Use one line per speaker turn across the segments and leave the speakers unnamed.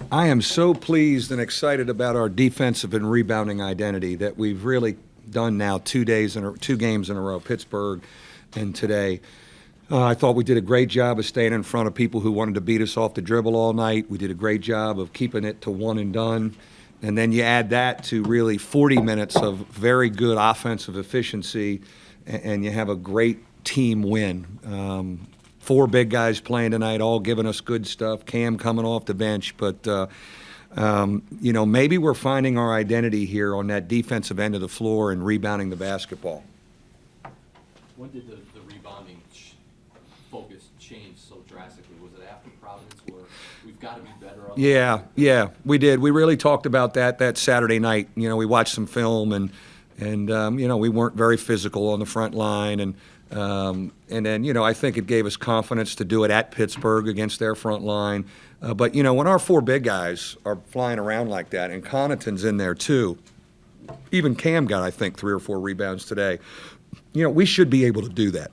I am so pleased and excited about our defensive and rebounding identity that we've really done now 2 games in a row, Pittsburgh and today. I thought we did a great job of staying in front of people who wanted to beat us off the dribble all night. We did a great job of keeping it to one and done. And then you add that to really 40 minutes of very good offensive efficiency, and you have a great team win. 4 big guys playing tonight, all giving us good stuff. Cam coming off the bench, but maybe we're finding our identity here on that defensive end of the floor and rebounding the basketball.
When did the rebounding focus change so drastically? Was it after Providence, where we've got to be better?
Yeah, we did. We really talked about that Saturday night. We watched some film, and we weren't very physical on the front line, and then I think it gave us confidence to do it at Pittsburgh against their front line. But when our 4 big guys are flying around like that, and Connaughton's in there too, even Cam got, I think, 3 or 4 rebounds today. We should be able to do that.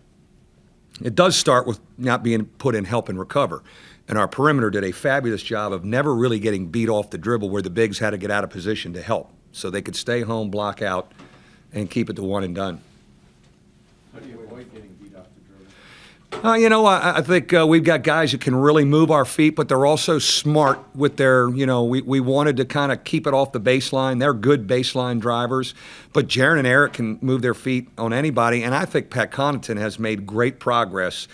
It does start with not being put in help and recover. And our perimeter did a fabulous job of never really getting beat off the dribble, where the bigs had to get out of position to help, so they could stay home, block out, and keep it to one and done.
How do you avoid getting beat off the dribble?
I think we've got guys that can really move our feet, but they're also smart with their, we wanted to kind of keep it off the baseline. They're good baseline drivers, but Jaron and Eric can move their feet on anybody, and I think Pat Connaughton has made great progress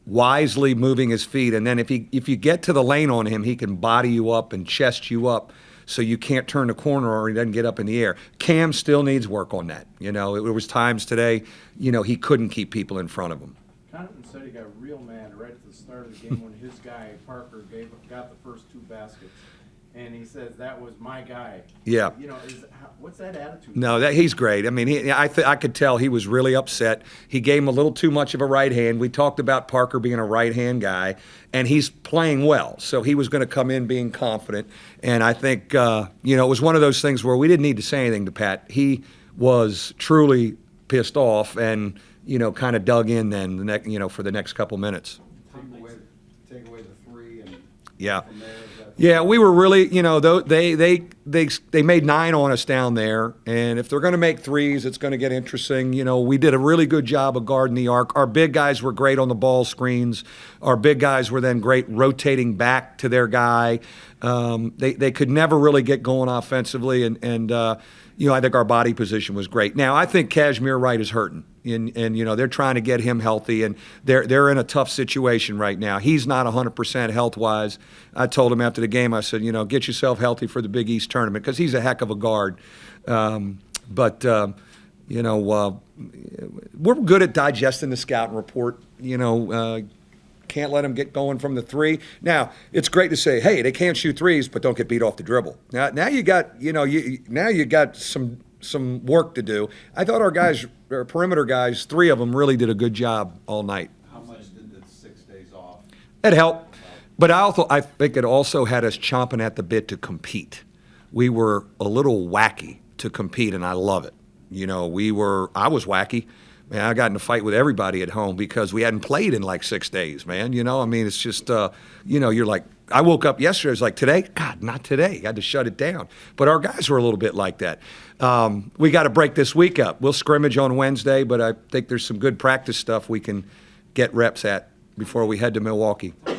wisely moving his feet, and then if you get to the lane on him, he can body you up and chest you up so you can't turn the corner or he doesn't get up in the air. Cam still needs work on that. It was times today, he couldn't keep people in front of him.
Connaughton said he got real mad right at the start of the game when his guy, Parker, got the first 2 baskets. And he says, that was my guy.
Yeah.
What's that attitude?
No, he's great. I mean, I could tell he was really upset. He gave him a little too much of a right hand. We talked about Parker being a right-hand guy, and he's playing well. So he was going to come in being confident. And I think, it was one of those things where we didn't need to say anything to Pat. He was truly pissed off and, kind of dug in then for the next couple minutes.
Take away the 3 and
yeah.
From there,
yeah, we were really, they made 9 on us down there, and if they're going to make 3s, it's going to get interesting. We did a really good job of guarding the arc. Our big guys were great on the ball screens. Our big guys were then great rotating back to their guy. They could never really get going offensively, and I think our body position was great. Now, I think Kashmir Wright is hurting, and they're trying to get him healthy, and they're in a tough situation right now. He's not 100% health-wise. I told him after the game, I said, get yourself healthy for the Big East tournament, because he's a heck of a guard. We're good at digesting the scouting report. Can't let them get going from the 3. Now, it's great to say, hey, they can't shoot 3s, but don't get beat off the dribble. Now you got, now you got some work to do. I thought our perimeter guys, 3 of them really did a good job all night.
how much did the 6 days off?
It helped, but I think it also had us chomping at the bit to compete. We were a little wacky to compete, and I love it. I was wacky. Man, I got in a fight with everybody at home because we hadn't played in like 6 days, man. It's just, you're like, I woke up yesterday, I was like, today? God, not today. I had to shut it down. But our guys were a little bit like that. We got to break this week up. We'll scrimmage on Wednesday, but I think there's some good practice stuff we can get reps at before we head to Milwaukee.
You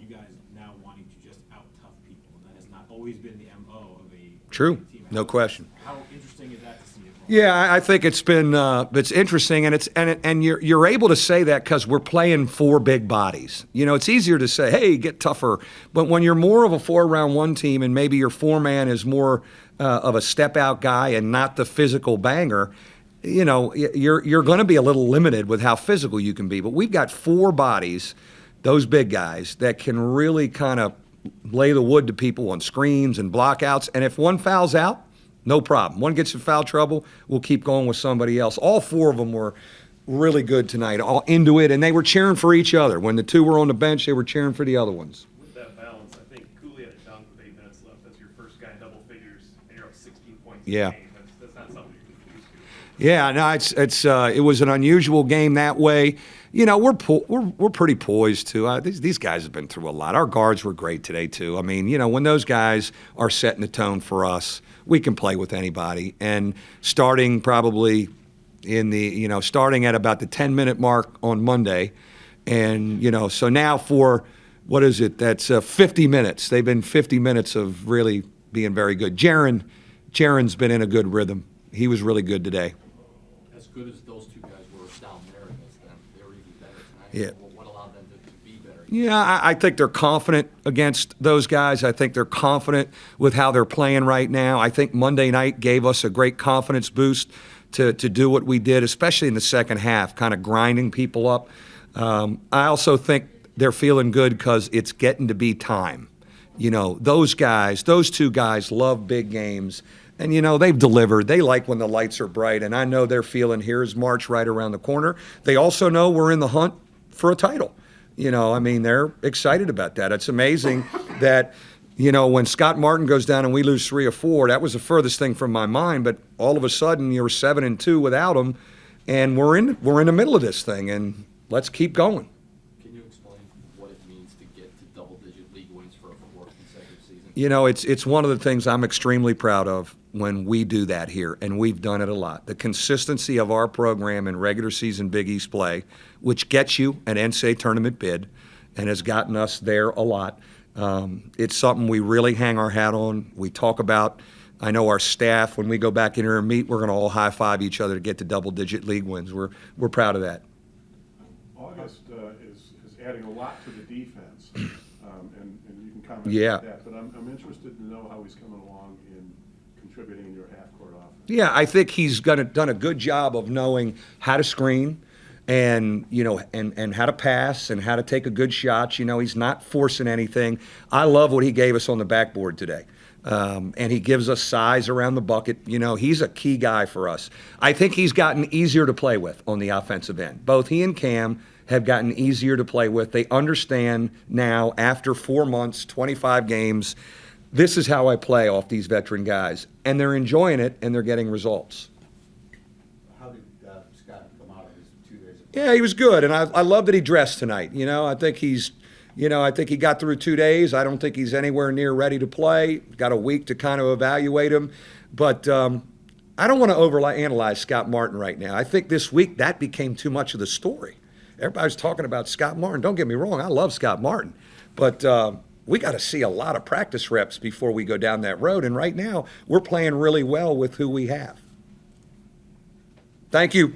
guys now wanting to just out-tough people, and that has not always been the MO of a
True,
team.
no question.
How interesting is that to see it?
Yeah, I think it's been it's interesting, and you're able to say that because we're playing 4 big bodies. It's easier to say, hey, get tougher, but when you're more of a 4-round-1 team, and maybe your 4-man is more of a step-out guy and not the physical banger, you're going to be a little limited with how physical you can be. But we've got 4 bodies, those big guys, that can really kind of lay the wood to people on screens and blockouts, and if one fouls out, no problem. One gets in foul trouble, we'll keep going with somebody else. All 4 of them were really good tonight, all into it, and they were cheering for each other. When the 2 were on the bench, they were cheering for the other ones.
With that balance, I think Cooley had a dunk with 8 minutes left. That's your first guy in double figures, and you're up 16 points
Yeah.
in the game. That's not something you're used
Yeah, no, it was an unusual game that way. You know, we're pretty poised too. These guys have been through a lot. Our guards were great today too. I mean, you know, when those guys are setting the tone for us, we can play with anybody. And starting probably starting at about the 10-minute mark on Monday, and so now for what is it? That's 50 minutes. They've been 50 minutes of really being very good. Jaron's been in a good rhythm. He was really good today.
As good as those two guys were down there against them, they were even better tonight.
Yeah.
What allowed them to be better?
Yeah, I think they're confident against those guys. I think they're confident with how they're playing right now. I think Monday night gave us a great confidence boost to do what we did, especially in the second half, kind of grinding people up. I also think they're feeling good because it's getting to be time. You know, those two guys love big games. And, they've delivered. They like when the lights are bright. And I know they're feeling here's March right around the corner. They also know we're in the hunt for a title. They're excited about that. It's amazing that, when Scott Martin goes down and we lose 3 or 4, that was the furthest thing from my mind. But all of a sudden, you're 7-2 without him. And we're in the middle of this thing. And let's keep going.
Can you explain what it means to get to double-digit league wins for a fourth consecutive season?
It's one of the things I'm extremely proud of when we do that here, and we've done it a lot. The consistency of our program in regular season Big East play, which gets you an NCAA tournament bid and has gotten us there a lot. It's something we really hang our hat on. We talk about, I know our staff, when we go back in here and meet, we're going to all high-five each other to get to double-digit league wins. We're proud of that.
August is adding a lot to the defense, and you can comment
Yeah.
on that. But I'm interested to know how he's coming along in contributing in your half-court offense.
Yeah, I think he's done a good job of knowing how to screen and, and how to pass and how to take a good shot. He's not forcing anything. I love what he gave us on the backboard today. And he gives us size around the bucket. He's a key guy for us. I think he's gotten easier to play with on the offensive end. Both he and Cam have gotten easier to play with. They understand now, after 4 months, 25 games, this is how I play off these veteran guys. And they're enjoying it, and they're getting results.
How did Scott come out of his 2 days of
Yeah, he was good, and I love that he dressed tonight. I think I think he got through 2 days. I don't think he's anywhere near ready to play. Got a week to kind of evaluate him. But I don't want to overanalyze Scott Martin right now. I think this week that became too much of the story. Everybody's talking about Scott Martin. Don't get me wrong, I love Scott Martin. But we got to see a lot of practice reps before we go down that road. And right now, we're playing really well with who we have. Thank you.